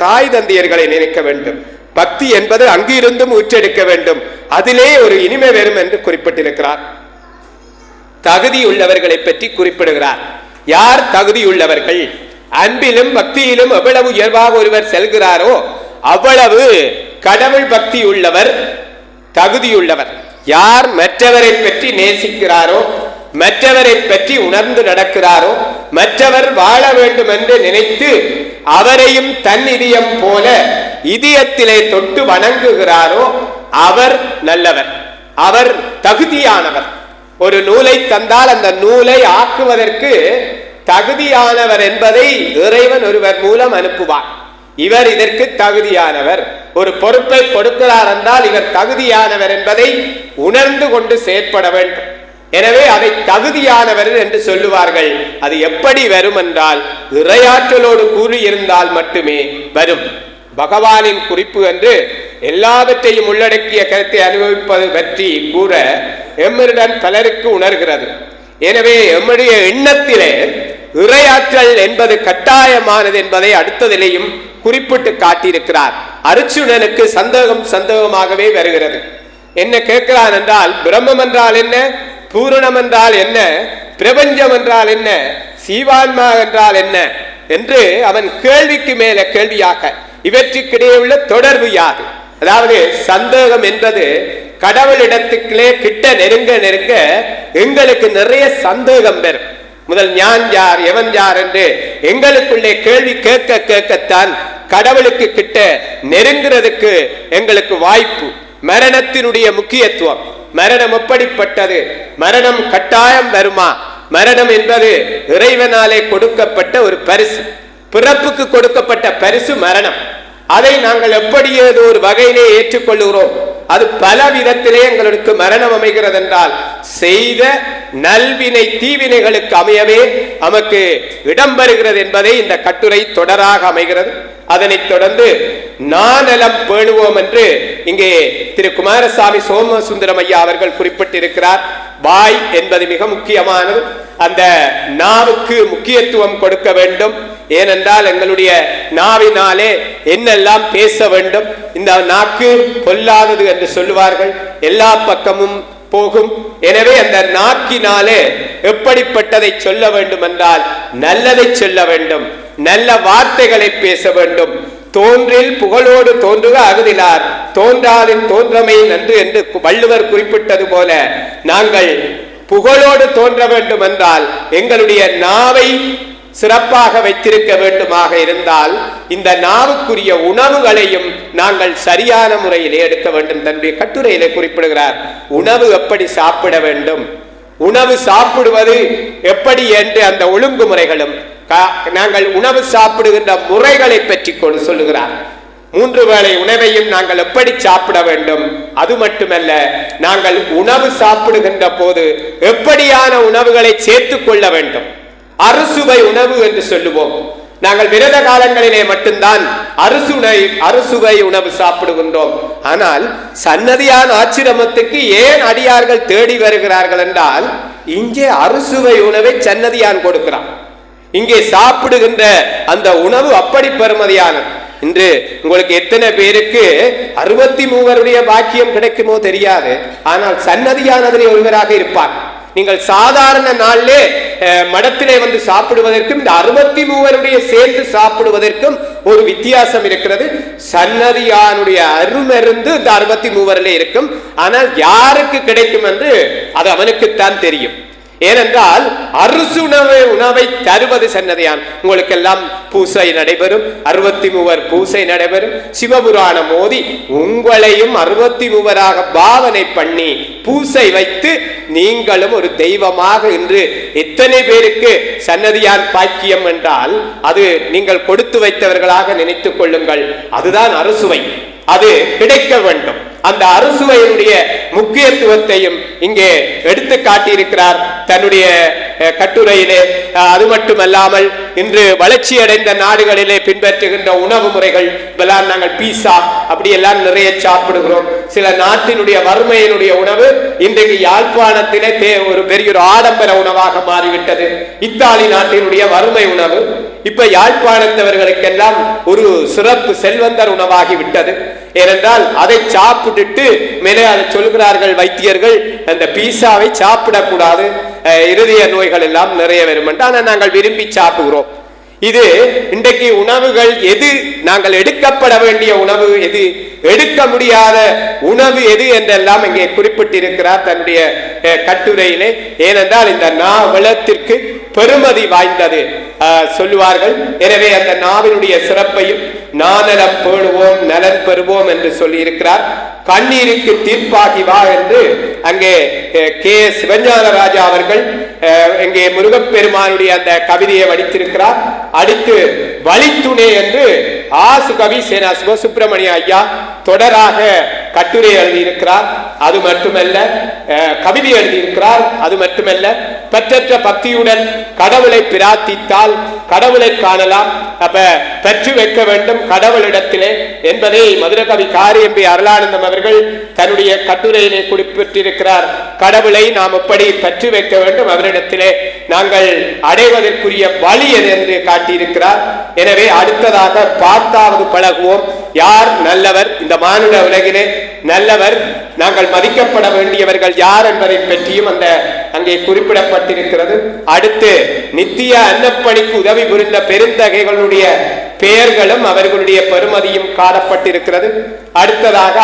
தாய் தந்தையர்களை நினைக்க வேண்டும். பக்தி என்பது அங்கிருந்தும் ஊற்றெடுக்க வேண்டும். அதிலே ஒரு இனிமை வரும் என்று குறிப்பிட்டிருக்கிறார். தகுதி உள்ளவர்களை பற்றி குறிப்பிடுகிறார். யார் தகுதியுள்ளவர்கள்? அன்பிலும் பக்தியிலும் எவ்வளவு உயர்வாக ஒருவர் செல்கிறாரோ அவ்வளவு கடவுள் பக்தி உள்ளவர், தகுதியுள்ளவர். யார் மற்றவரை பற்றி நேசிக்கிறாரோ, மற்றவரை பற்றி உணர்ந்து நடக்கிறாரோ, மற்றவர் வாழ வேண்டும் என்று நினைத்து அவரையும் தன் இதயம் போல இதயத்திலே தொட்டு வணங்குகிறாரோ அவர் நல்லவர், அவர் தகுதியானவர். ஒரு நூலை தந்தால் அந்த நூலை ஆக்குவதற்கு தகுதியானவர் என்பதை இறைவன் ஒருவர் மூலம் அனுப்புவார். இவர் இதற்கு தகுதியானவர். ஒரு பொறுப்பை கொடுக்கிறார் என்றால் இவர் தகுதியானவர் என்பதை உணர்ந்து கொண்டு செயற்பட வேண்டும். எனவே அதை தகுதியானவர் என்று சொல்லுவார்கள். அது எப்படி வரும் என்றால் இறையாற்றலோடு கூறியிருந்தால் மட்டுமே வரும். பகவானின் குறிப்பு என்று எல்லாவற்றையும் உள்ளடக்கிய கருத்தை அனுபவிப்பது பற்றி கூற எம்மிடம் பலருக்கு உணர்கிறது. எனவே எம்முடைய எண்ணத்திலே இறையாற்றல் என்பது கட்டாயமானது என்பதை அடுத்ததிலேயும் குறிப்பிட்டு காட்டியிருக்கிறார். அருச்சுனனுக்கு சந்தேகமாகவே வருகிறது. என்ன கேட்கிறான் என்றால், பிரம்மம் என்றால் என்ன, பூரணம் என்றால் என்ன, பிரபஞ்சம் என்றால் என்ன, சீவான்மா என்றால் என்ன என்று அவன் கேள்விக்கு மேல கேள்வியாக இவற்றுக்கிடையே உள்ள தொடர்பு யாது? அதாவது சந்தேகம் என்பது கடவுளிடத்துக்களே கிட்ட நெருங்க நெருங்க எங்களுக்கு நிறைய சந்தேகம் பெறும். முதல் ஞான் யார், எவன் யார் என்று எங்களுக்குள்ளே கேள்வி கேட்க கேட்கத்தான் கடவுளுக்கு கிட்ட நெருங்கிறதுக்கு எங்களுக்கு வாய்ப்பு. மரணத்தினுடைய முக்கியத்துவம், மரணம் எப்படிப்பட்டது, மரணம் கட்டாயம் வருமா, மரணம் என்பது இறைவனாலே கொடுக்கப்பட்ட ஒரு பரிசு, பிறப்புக்கு கொடுக்கப்பட்ட பரிசு மரணம். அதை நாங்கள் எப்படி ஏதோ ஒரு வகையிலே ஏற்றுக்கொள்கிறோம். அது பல விதத்திலே எங்களுக்கு மரணம் அமைகிறது என்றால் செய்த நல்வினை தீவினைகளுக்கு அமையவே நமக்கு இடம்பெறுகிறது என்பதை இந்த கட்டுரை தொடராக அமைகிறது. அதனைத் தொடர்ந்து நானலம் பேணுவோம் என்று இங்கே திரு குமாரசாமி சோமசுந்தரம் ஐயா அவர்கள் குறிப்பிட்டிருக்கிறார். வாய் என்பது மிக முக்கியமானது. அந்த நாவுக்கு முக்கியத்துவம் கொடுக்க வேண்டும். ஏனென்றால் எங்களுடைய நாவினாலே என்னெல்லாம் பேச வேண்டும். இந்த நாக்கு பொல்லாதது என்று சொல்லுவார்கள், எல்லா பக்கமும் போகும். எனவே அந்த நாக்கினாலே எப்படிப்பட்டதை சொல்ல வேண்டும் என்றால் நல்லதை சொல்ல வேண்டும், நல்ல வார்த்தைகளை பேச வேண்டும். தோன்றில் புகழோடு தோன்றுக அகுதிலார், தோன்றாலின் தோன்றமை நன்று என்று வள்ளுவர் குறிப்பிட்டது போல நாங்கள் புகழோடு தோன்ற வேண்டும் என்றால் எங்களுடைய நாவை சிறப்பாக வைத்திருக்க வேண்டுமாக இருந்தால் இந்த நாவுக்குரிய உணவுகளையும் நாங்கள் சரியான முறையிலே எடுக்க வேண்டும். தன்னுடைய கட்டுரையிலே குறிப்பிடுகிறார். உணவு எப்படி சாப்பிட வேண்டும், உணவு சாப்பிடுவது எப்படி என்று அந்த ஒழுங்குமுறைகளும் நாங்கள் உணவு சாப்பிடுகின்ற முறைகளை பற்றி கொண்டு சொல்லுகிறார். 3 வேளை உணவையும் நாங்கள் எப்படி சாப்பிட வேண்டும், அது மட்டுமல்ல நாங்கள் உணவு சாப்பிடுகின்ற போது எப்படியான உணவுகளை சேர்த்து கொள்ள வேண்டும். அறுசுவை உணவு என்று சொல்லுவோம். நாங்கள் விரத காலங்களிலே மட்டும்தான் அறுசுவை உணவு சாப்பிடுகின்றோம். ஆனால் சன்னதியான் ஆச்சிரமத்துக்கு ஏன் அடியார்கள் தேடி வருகிறார்கள் என்றால் இங்கே அறுசுவை உணவை சன்னதியான் கொடுக்கிறான். இங்கே சாப்பிடுகின்ற அந்த உணவு அப்படி பெருமதியானது. இன்று உங்களுக்கு எத்தனை பேருக்கு 63 பாக்கியம் கிடைக்குமோ தெரியாது. ஆனால் சன்னதியானதிலே ஒருவராக இருப்பார். நீங்கள் சாதாரண நாளிலே மடத்திலே வந்து சாப்பிடுவதற்கும் இந்த 63 சேர்ந்து சாப்பிடுவதற்கும் ஒரு வித்தியாசம் இருக்கிறது. சன்னதியானுடைய அருமருந்து இந்த 63 இருக்கும். ஆனால் யாருக்கு கிடைக்கும் என்று அது அவனுக்குத்தான் தெரியும். ஏனென்றால் உணவை தருவது சன்னதியான். உங்களுக்கு எல்லாம் பூசை நடைபெறும், 63 பூசை நடைபெறும். சிவபுராணம் மோதி உங்களையும் 63 பாவனை பண்ணி பூசை வைத்து நீங்களும் ஒரு தெய்வமாக இன்று எத்தனை பேருக்கு சன்னதியான் பாக்கியம் என்றால் அது நீங்கள் கொடுத்து வைத்தவர்களாக நினைத்துக் கொள்ளுங்கள். அதுதான் அறுசுவை, அது கிடைக்க வேண்டும். அந்த அறுசுவையினுடைய முக்கியத்துவத்தையும் இங்கே எடுத்து காட்டியிருக்கிறார் தன்னுடைய கட்டுரையிலே. அது மட்டுமல்லாமல் இன்று வளர்ச்சி அடைந்த நாடுகளிலே பின்பற்றுகின்ற உணவு முறைகள், நாங்கள் பீஸா அப்படியெல்லாம் நிறைய சாப்பிடுகிறோம். சில நாட்டினுடைய வறுமையினுடைய உணவு இன்றைக்கு யாழ்ப்பாணத்திலே ஒரு பெரிய ஒரு ஆடம்பர உணவாக மாறிவிட்டது. இத்தாலி நாட்டினுடைய வறுமை உணவு இப்ப யாழ்ப்பாணத்தவர்களுக்கெல்லாம் ஒரு சிறப்பு செல்வந்தர் உணவாகி விட்டது. ஏனென்றால் அதை சாப்பிட்டுட்டு மேலே அதை சொல்கிறார்கள் வைத்தியர்கள், அந்த பீஸாவை சாப்பிடக்கூடாது, இருதய நோய்கள் எல்லாம் நிறைய வரும் என்று. ஆனால் நாங்கள் விரும்பி சாப்பிடுகிறோம். இது இன்றைக்கு உணவுகள் எது, நாங்கள் எடுக்கப்பட வேண்டிய உணவு எது, எடுக்க முடியாத உணவு எது என்றெல்லாம் இங்கே குறிப்பிட்டிருக்கிறார் தன்னுடைய கட்டுரையிலே. ஏனென்றால் இந்த நாவளத்திற்கு பெருமதி வாய்ந்தது சொல்லுவார்கள். எனவே அந்த நாவினுடைய சிறப்பையும் நானலம் பேணுவோம் நலன் பெறுவோம் என்று சொல்லி இருக்கிறார். கண்ணீருக்கு தீர்ப்பாகி வா என்று அங்கே கே சிவஞான ராஜா அவர்கள் இங்கே முருகப்பெருமானுடைய அந்த கவிதையை வடித்திருக்கிறார். அடுத்து வழித்துணை என்று ஆசு கவி சேனா சிவசுப்பிரமணிய ஐயா தொடராக கட்டுரை எழுதியிருக்கிறார். அது மட்டுமல்ல, கவிதை எழுதியிருக்கிறார். அது மட்டுமல்ல, பெற்றற்ற பக்தியுடன் கடவுளை பிரார்த்தித்தால் கடவுளை காணலாம், அப்ப பெற்று வைக்க வேண்டும் கடவுளிடத்திலே என்பதை மதுரகவி காரியம்பி அருளானந்தம் அவர்கள் தன்னுடைய கட்டுரையிலே குறிப்பிட்டிருக்கிறார். கடவுளை நாம் எப்படி பெற்று வைக்க வேண்டும், அவரிடத்திலே நாங்கள் அடைவதற்குரிய வழி என்று காட்டியிருக்கிறார். எனவே அடுத்ததாக பார்த்தாவது பழகுவோம். யார் நல்லவர், இந்த மானுட உலகிலே நல்லவர், நாங்கள் மதிக்கப்பட வேண்டியவர்கள் யார் என்பதை பற்றியும் அங்கே குறிப்பிடப்பட்டிருக்கிறது. அடுத்து நித்திய அன்னப்பணிக்கு உதவி புரிந்த பெருந்தகைகளுடைய பெயர்களும் அவர்களுடைய பெருமதியும் காணப்பட்டிருக்கிறது. அடுத்ததாக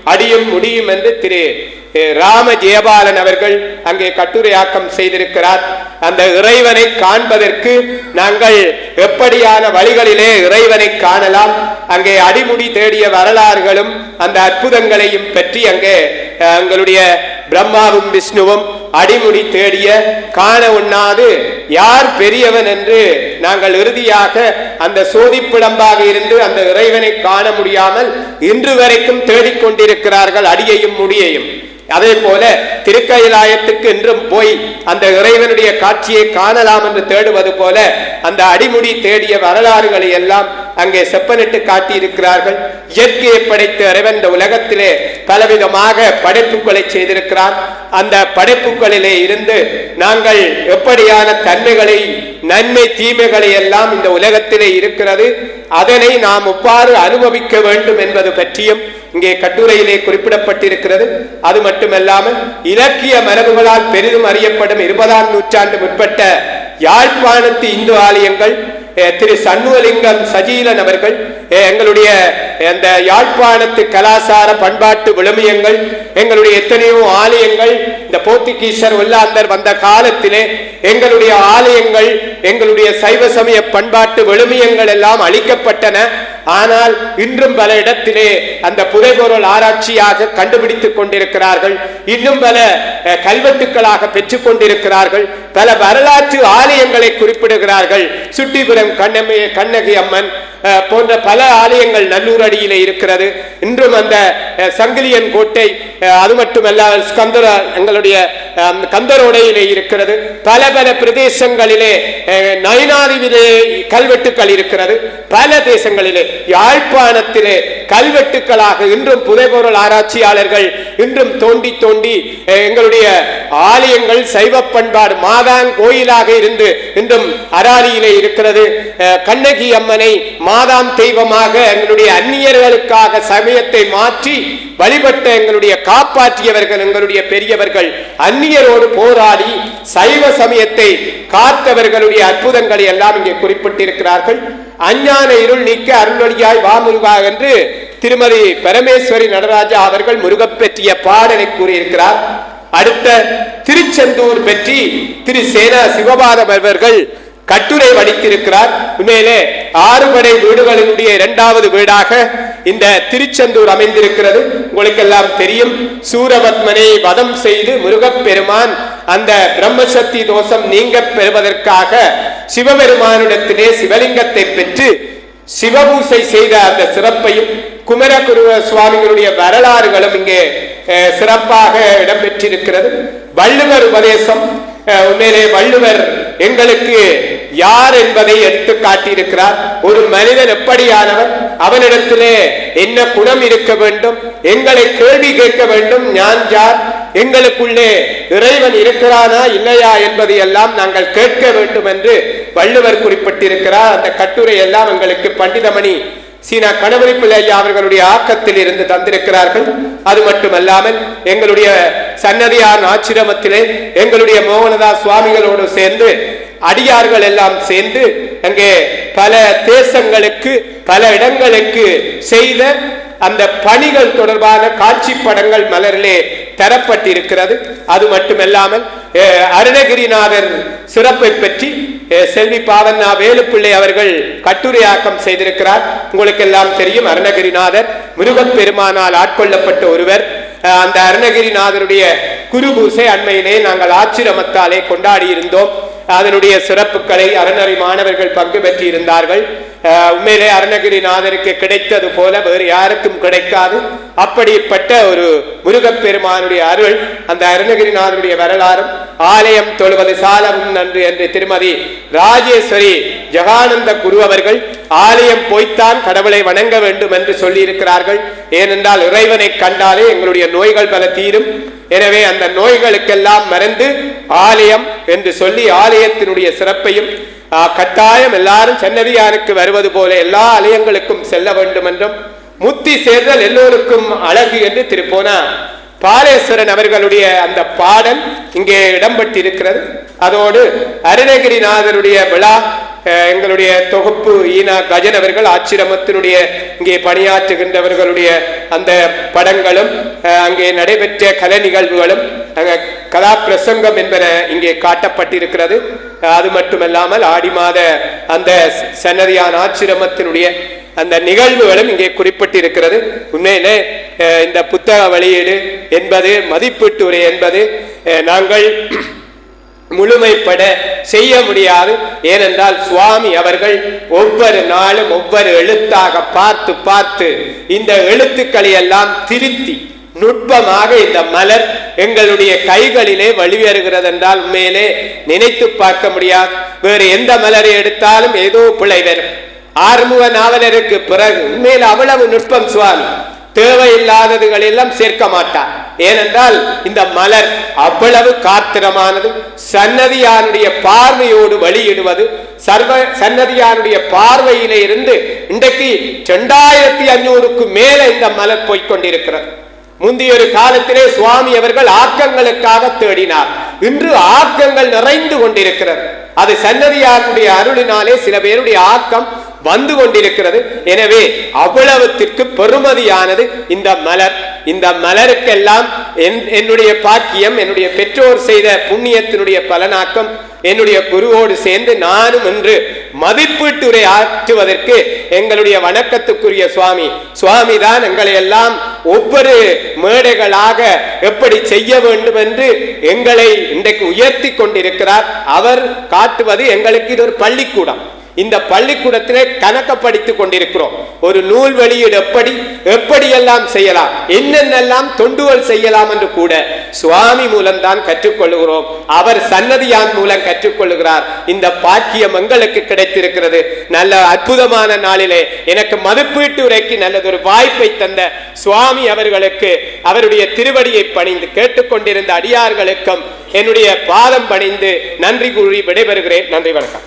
அடியும் முடியும் என்று திரு ராம ஜெயபாலன் அவர்கள் அங்கே கட்டுரையாக்கம் செய்திருக்கிறார். அந்த இறைவனை காண்பதற்கு நாங்கள் எப்படியான வழிகளிலே இறைவனை காணலாம், அங்கே அடிமுடி தேடிய வரலாறுகளும் அந்த அற்புதங்களையும் பற்றி அங்கே எங்களுடைய பிரம்மாவும் விஷ்ணுவும் அடிமுடி தேடிய காண உண்ணாது யார் பெரியவன் என்று நாங்கள் இறுதியாக அந்த சோதிப்பிடம்பாக இருந்து அந்த இறைவனை காண முடியாமல் இன்று வரைக்கும் தேடிக்கொண்டிருக்கிறார்கள் அடியையும் முடியையும். அதே போல திருக்கயிலாயத்துக்கு இன்றும் போய் அந்த இறைவனுடைய காட்சியை காணலாம் என்று தேடுவது போல அந்த அடிமுடி தேடிய வரலாறுகளை எல்லாம் அங்கே செப்பனிட்டு காட்டியிருக்கிறார்கள். இயற்கையை படைத்த இறைவன் இந்த உலகத்திலே பலவிதமாக படைப்புகளை செய்திருக்கிறார். அந்த படைப்புகளிலே இருந்து நாங்கள் எப்படியான தன்மைகளை, நன்மை தீமைகளை எல்லாம் இந்த உலகத்திலே இருக்கிறது, அதனை நாம் எவ்வாறு அனுபவிக்க வேண்டும் என்பது பற்றியும் இங்கே கட்டுரையிலே குறிப்பிடப்பட்டிருக்கிறது. அது மட்டுமல்லாமல் இலக்கிய மரபுகளால் பெரிதும் அறியப்படும் 20ஆம் நூற்றாண்டு முற்பட்ட யாழ்ப்பாணத்து இந்து ஆலயங்கள் திரு சண்முகலிங்கம் சஜீலன் அவர்கள் எங்களுடைய அந்த யாழ்ப்பாணத்து கலாசார பண்பாட்டு விழுமியங்கள், எங்களுடைய எத்தனையோ ஆலயங்கள் இந்த போர்த்துகீசர் ஒல்லாந்தர் வந்த காலத்திலே எங்களுடைய ஆலயங்கள், எங்களுடைய சைவ சமய பண்பாட்டு விழுமியங்கள் எல்லாம் அழிக்கப்பட்டன. ஆனால் இன்றும் பல இடத்திலே அந்த புதைபொருள் ஆராய்ச்சியாக கண்டுபிடித்துக் கொண்டிருக்கிறார்கள். இன்னும் பல கல்வெட்டுக்களாக பெற்றுக் கொண்டிருக்கிறார்கள். பல வரலாற்று ஆலயங்களை குறிப்பிடுகிறார்கள். சுட்டிபுரம் கண்ணகி அம்மன் போன்ற பல ஆலயங்கள் நல்லூர் அடியிலே இருக்கிறது. இன்றும் அந்த சங்கிலியன் கோட்டை, அது மட்டுமல்ல எங்களுடைய கந்தரோடையிலே இருக்கிறது. பல பல பிரதேசங்களிலே நயினாதிவிலே கல்வெட்டுக்கள் இருக்கிறது. பல தேசங்களிலே யாழ்ப்பாணத்திலே கல்வெட்டுக்களாக இன்றும் புதைபொருள் ஆராய்ச்சியாளர்கள் இன்றும் தோண்டி தோண்டி எங்களுடைய ஆலயங்கள் சைவ பண்பாடு மாதான் கோயிலாக இருந்து இன்றும் அராலியிலே இருக்கிறது. கண்ணகி அம்மனை மாதாம் தெய்வமாக எங்களுடைய அந்நியர்களுக்காக சமயத்தை மாற்றி வழிபட்ட எங்களுடைய காப்பாற்றியவர்கள், எங்களுடைய பெரியவர்கள் அந்நியரோடு போராடி சைவ சமயத்தை காத்தவர்களுடைய அற்புதங்களை எல்லாம் இங்கே குறிப்பிட்டிருக்கிறார்கள். அஞ்ஞான இருள் நீக்க அருள்வழியாய் வாமுருகா என்று திருமதி பரமேஸ்வரி நடராஜா அவர்கள் முருகப்பெற்றிய பாடலை கூறியிருக்கிறார். அடுத்த திருச்செந்தூர் பற்றி திரு சேனா சிவபாதம் அவர்கள் கட்டுரை வடித்திருக்கிறார். உண்மையிலே 6 படை வீடுகளினுடைய 2வது வீடாக இந்த திருச்செந்தூர் அமைந்திருக்கிறது. உங்களுக்கெல்லாம் தெரியும், சூரபத்மனை வதம் செய்து முருகப்பெருமான் அந்த பிரம்மசக்தி தோஷம் நீங்க பெறுவதற்காக சிவபெருமானிடத்திலே சிவலிங்கத்தை பெற்று சிவபூசை செய்த அந்த சிறப்பையும் குமரகுரு சுவாமிகளுடைய வரலாறுகளும் இங்கே சிறப்பாக இடம்பெற்றிருக்கிறது. வள்ளுவர் உபதேசம், உண்மையிலே வள்ளுவர் எங்களுக்கு யார் என்பதை எடுத்து காட்டியிருக்கிறார். ஒரு மனிதன் எப்படியானவர், அவனிடத்திலே என்ன குணம் இருக்க வேண்டும், எங்களை கேள்வி கேட்க வேண்டும். ஞான் யார், எங்களுக்குள்ளே இறைவன் இருக்கிறானா இல்லையா என்பதை எல்லாம் நாங்கள் கேட்க வேண்டும் என்று வள்ளுவர் குறிப்பிட்டிருக்கிறார். அந்த கட்டுரை எல்லாம் எங்களுக்கு பண்டிதமணி சீனா கணபதி பிள்ளை ஐயா அவர்களுடைய ஆக்கத்தில் இருந்து தந்திருக்கிறார்கள். அது மட்டுமல்லாமல் எங்களுடைய சன்னதியார் ஆச்சிரமத்திலே எங்களுடைய மோகனதாஸ் சுவாமிகளோடு சேர்ந்து அடியார்கள் எல்லாம் சேர்ந்து அங்கே பல தேசங்களுக்கு பல இடங்களுக்கு செய்த அந்த பணிகள் தொடர்பான காட்சி படங்கள் மலரிலே தரப்பட்டிருக்கிறது. அது மட்டுமல்லாமல் அருணகிரிநாதர் சிறப்பை பற்றி செல்வி பாவண்ணா வேலுப்பிள்ளை அவர்கள் கட்டுரையாக்கம் செய்திருக்கிறார். உங்களுக்கு எல்லாம் தெரியும், அருணகிரிநாதர் முருகப்பெருமானால் ஆட்கொள்ளப்பட்ட ஒருவர். அந்த அருணகிரிநாதருடைய குருபூசை அண்மையிலே நாங்கள் ஆச்சிரமத்தாலே கொண்டாடி இருந்தோம். அதனுடைய சிறப்புகளை அறநெறி மாணவர்கள் பங்கு பெற்று இருந்தார்கள். உண்மையிலே அருணகிரிநாதருக்கு கிடைத்தது போல வேறு யாருக்கும் கிடைக்காது. அப்படிப்பட்ட ஒரு முருகப்பெருமானுடைய அருள், அந்த அருணகிரிநாதருடைய வரலாறும் ஆலயம் தொழுவது சாலவும் நன்று என்று திருமதி ராஜேஸ்வரி ஜகானந்த குரு அவர்கள் ஆலயம் போய்த்தான் கடவுளை வணங்க வேண்டும் என்று சொல்லி இருக்கிறார்கள். ஏனென்றால் இறைவனை கண்டாலே எங்களுடைய நோய்கள் பல தீரும். எனவே அந்த நோய்களுக்கெல்லாம் மறந்து ஆலயம் என்று சொல்லி ஆலயத்தினுடைய சிறப்பையும் கட்டாயம் எல்லாரும் சன்னதியாருக்கு வருவது போல எல்லா ஆலயங்களுக்கும் செல்ல வேண்டும் என்றும், முத்தி சேர்தல் எல்லோருக்கும் அழகு என்று திருப்போனா பாலேஸ்வரன் அவர்களுடைய அந்த பாடல் இங்கே இடம்பெற்றிருக்கிறது. அதோடு அருணகிரிநாதருடைய விழா எங்களுடைய தொகுப்பு ஈனா கஜன் அவர்கள் ஆச்சிரமத்தினுடைய இங்கே பணியாற்றுகின்றவர்களுடைய அந்த படங்களும் அங்கே நடைபெற்ற கலை நிகழ்வுகளும் கலா பிரசங்கம் என்பன இங்கே காட்டப்பட்டிருக்கிறது. அது மட்டுமல்லாமல் ஆடி மாத அந்த சன்னதியான் ஆச்சிரமத்தினுடைய அந்த நிகழ்வுகளும் இங்கே குறிப்பிட்டிருக்கிறது. உண்மையிலே இந்த புத்தக வெளியீடு என்பது மதிப்பீட்டு உரை என்பது நாங்கள் முழுமைப்பட செய்ய முடியாது. ஏனென்றால் சுவாமி அவர்கள் ஒவ்வொரு நாளும் ஒவ்வொரு எழுத்தாக பார்த்து பார்த்து இந்த எழுத்துக்களை எல்லாம் திருத்தி நுட்பமாக இந்த மலர் எங்களுடைய கைகளிலே வழிவருகிறது என்றால் உண்மையிலே நினைத்து பார்க்க முடியாது. வேறு எந்த மலரை எடுத்தாலும் ஏதோ பிழை வரும். ஆறுமுக நாவலருக்கு பிறகு உண்மையில் அவ்வளவு நுட்பம் சுவாமி, தேவையில்லாததுகள் எல்லாம் சேர்க்க மாட்டார். ஏனென்றால் இந்த மலர் அவ்வளவு காத்திரமானது. சன்னதியானுடைய பார்வையோடு வெளியிடுவது, சன்னதியானுடைய பார்வையிலே இருந்து இன்றைக்கு 2500க்கு மேல இந்த மலர் போய்கொண்டிருக்கிறது. முந்தைய ஒரு காலத்திலே சுவாமி அவர்கள் ஆக்கங்களுக்காக தேடினார். இன்று ஆக்கங்கள் நிறைந்து கொண்டிருக்கிறது. அது சன்னதியாருடைய அருளினாலே சில பேருடைய ஆக்கம் வந்து கொண்டிருக்கிறது. எனவே அவ்வளவுத்திற்கு பெருமதியானது இந்த மலர். இந்த மலருக்கெல்லாம் என்னுடைய பாக்கியம், என்னுடைய பெற்றோர் செய்த புண்ணியத்தினுடைய பலனாக்கம் என்னுடைய குருவோடு சேர்ந்து நானும் இன்று மதிப்பீட்டுரை ஆற்றுவதற்கு எங்களுடைய வணக்கத்துக்குரிய சுவாமி தான் எங்களை எல்லாம் ஒவ்வொரு மேடைகளாக எப்படி செய்ய வேண்டும் என்று எங்களை இன்றைக்கு உயர்த்தி கொண்டிருக்கிறார். அவர் காட்டுவது எங்களுக்கு இது ஒரு பள்ளிக்கூடம். இந்த பள்ளிக்கூடத்திலே கணக்க படித்துக் கொண்டிருக்கிறோம். ஒரு நூல் வெளியீடு எப்படியெல்லாம் செய்யலாம், என்னென்னெல்லாம் தொண்டுகள் செய்யலாம் என்று கூட சுவாமி மூலம்தான் கற்றுக்கொள்ளுகிறோம். அவர் சன்னதியான் மூலம் கற்றுக்கொள்ளுகிறார். இந்த பாக்கியம் எங்களுக்கு கிடைத்திருக்கிறது. நல்ல அற்புதமான நாளிலே எனக்கு மதிப்பீட்டு உரைக்கு நல்லதொரு வாய்ப்பை தந்த சுவாமி அவர்களுக்கு அவருடைய திருவடியை பணிந்து கேட்டுக்கொண்டிருந்த அடியார்களுக்கும் என்னுடைய பாதம் பணிந்து நன்றி கூறி விடைபெறுகிறேன். நன்றி, வணக்கம்.